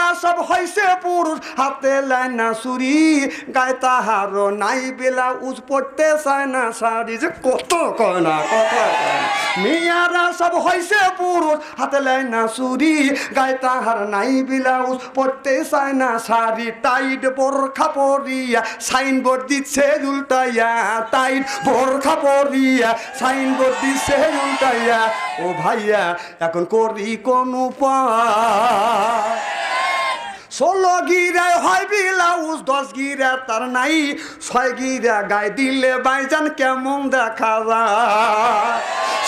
মিয়ারা সব হইছে পুরুষ হাতে লাই না ছুরি গায়ে তাহারও নাই ব্লাউজ পড়তে চায় না শাড়ি যে কত কয় না কত মিয়ারা সব হইছে পুরুষ হাতে লাই না ছুরি গায়ে তাহার নাই ব্লাউজ পড়তে চায় না শাড়ি টাইট বোরখা পরিয়া সাইনবোর্ড দিচ্ছে উল্টাইয়া টাইট বোরখা পরিয়া সাইনবোর্ড দিচ্ছে উল্টাইয়া ও ভাইয়া এখন করি কোন উপায় 16 গিরায় হয় ব্লাউজ 10 গিরা তার নাই 6 গিরা গায়ে দিলে বাইজান কেমন দেখা যায়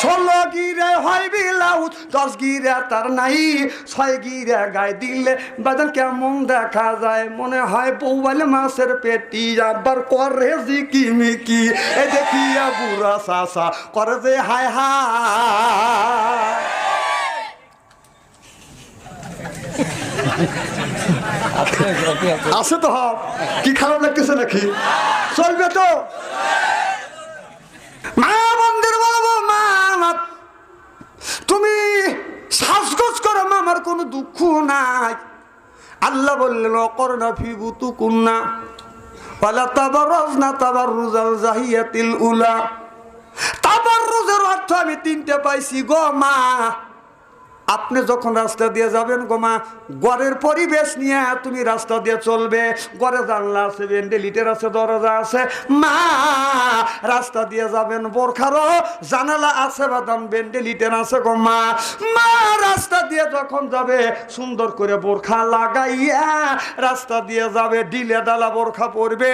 16 গিরায় হয় ব্লাউজ 10 গিরা তার নাই 6 গিরা গায়ে দিলে বাইজান কেমন দেখা যায় মনে হয় বউবাল মাছের পেটি আবার করে জিকিমিকি এ দেখিয়া বুড়া চাচা করে যে হায় হায় আছে তো কি খারাপ লাগতেছে নাকি চলবে তো মা মন্দির বলবো মা তুমি শ্বাসগোজ করো মা আমার কোনো দুঃখ নাই আল্লাহ বললেন করোনা ফিবুতু কুন্না ওয়ালা তাবাররাজনা তাবাররুজাল জাহিয়াতিল উলা তাবাররুজের অর্থ আমি 3টে পাইছি গো মা আপনি যখন রাস্তা দিয়ে যাবেন গো মা ঘরের পরিবেশ নিয়ে তুমি রাস্তা দিয়ে চলবে ঘরে জানলা আছে ভেন্টিলেটর আছে দরজা আছে মা রাস্তা দিয়ে যাবেন বোরখারও জানালা আছে বাদাম ভেন্টিলেটর আছে গো মা মা রাস্তা দিয়ে যখন যাবে সুন্দর করে বোরখা লাগাইয়া রাস্তা দিয়ে যাবে ঢিলে ডালা বোরখা পরবে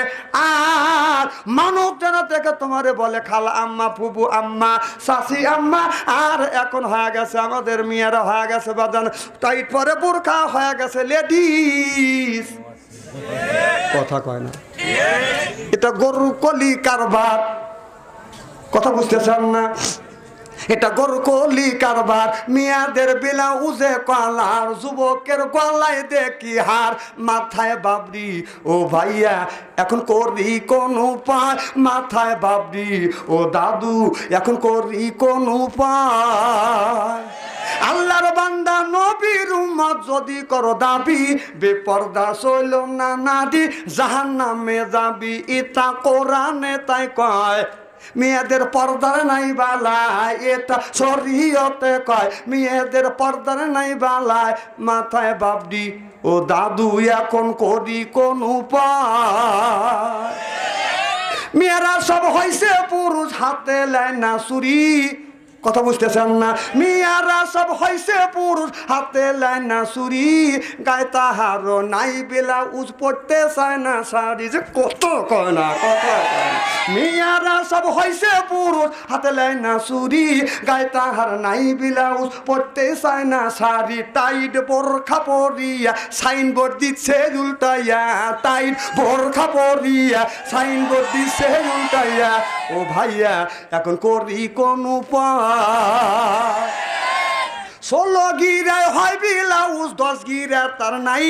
আর মানব জানা থেকে তোমারে বলে খালা আম্মা ফুবু আম্মা চাচি আম্মা আর এখন হয়ে গেছে আমাদের মেয়েরা হয়ে গেছে বাদান টাইট পরে বোরখা হয়ে গেছে লেডিস কথা কয় না এটা গরু কলি কারবার কথা বুঝতেছেন না এটা গরু কলি কারবার মেয়েদের ব্লাউজে কলার যুবকের গলায় দেখি হার মাথায় বাবরি ও ভাইয়া এখন করি কোন উপায় মাথায় বাবরি ও দাদু এখন করি কোন উপায় আল্লাহর বান্দা নবীর উম্মত যদি করো দাবি বেপরদা চইল না নাদি জাহান্নামে যাবি এটা কোরআনে তাই কয় মেয়েদের পর্দার নাই বালায় এটা শরীয়তে কয় মেয়েদের পর্দার নাই বালায় মাথায় বাবডি ও দাদু এখন করি কোন উপায় মেয়েরা সব হইছে পুরুষ হাতে লাই না ছুরি কথা বুঝতেছেন না মিয়ারা সব হইছে পুরুষ হাতে লাই না ছুরি গায়ে তাহারও নাই ব্লাউজ পড়তে চায় না শাড়ি যে কত কয় না কত মিয়ারা সব হইছে পুরুষ হাতে লাই না ছুরি গায়ে তাহার নাই ব্লাউজ পড়তে চায় না শাড়ি টাইট বোরখা পরিয়া সাইনবোর্ড দিচ্ছে উল্টাইয়া টাইট বোরখা পরিয়া সাইনবোর্ড দিচ্ছে উল্টাইয়া ও ভাইয়া এখন করি কোন উপায় 16 গিরায় হয় ব্লাউজ 10 গিরা তার নাই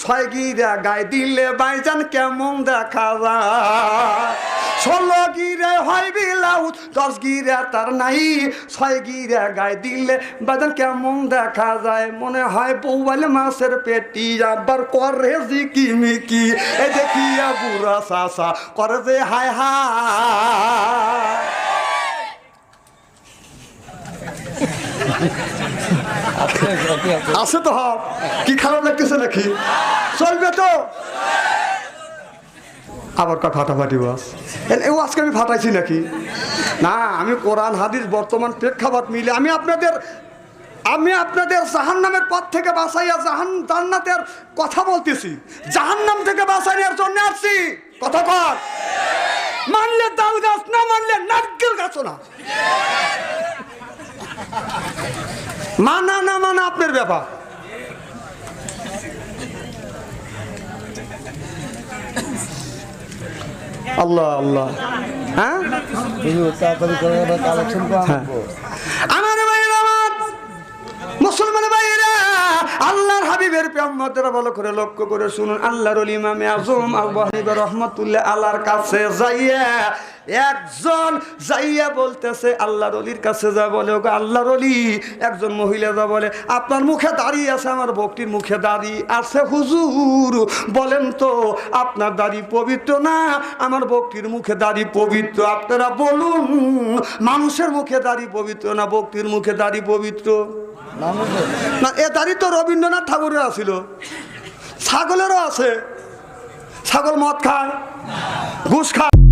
6 গিরা গায়ে দিলে বাইজান কেমন দেখা যায় 16 গিরায় হয় ব্লাউজ 10 গিরা তার নাই 6 গিরা গায়ে দিলে বাইজান কেমন দেখা যায় মনে হয় বউবাল মাছের পেটি আবার করে জিকিমিকি এ দেখিয়া বুড়া চাচা করে যে হায় হায় আছে তো কি খারাপ লাগতেছে নাকি চলবে তো আবার কা ফাটাফাটি বাস ও আজকে আমি ফাটাইছি নাকি না আমি কোরআন হাদিস বর্তমান প্রেক্ষাপট মিলে আমি আপনাদের জাহান্নামের পথ থেকে বাঁচাইয়া জান্নাতের কথা বলতেছি জাহান্নাম থেকে বাঁচাইয়ার জন্য আসছি কথা কর মানলে তাল গাছ না মানলে নারকেল গাছও না মানা না মানা আপনার ব্যাপার আল্লাহ আল্লাহ হ্যাঁ আমার ভাইরা মুসলমান ভাইরা আল্লাহর হাবিবের পেয়াম্মতেরা ভালো করে লক্ষ্য করে শুনুন আল্লাহর ইমামে আজম আবু হানিফা রাহমাতুল্লাহ আলার কাছে যাইয়া একজন যাইয়া বলতেছে আল্লাহর ওলির কাছে যা বলে, ওকে আল্লাহর ওলি। একজন মহিলা যা বলে, আপনার মুখে দাঁড়িয়ে আছে, আমার ভক্তির মুখে দাঁড়িয়ে আছে হুজুর, বলেন তো আপনার দাড়ি পবিত্র না আমার ভক্তির মুখে দাড়ি পবিত্র? আপনারা বলুন, মানুষের মুখে দাড়ি পবিত্র না ভক্তির মুখে দাড়ি পবিত্র? না, এ দাড়ি তো রবীন্দ্রনাথ ঠাকুরের আছিল, ছাগলেরও আছে। ছাগল মদ খায়, ঘুষ খায়।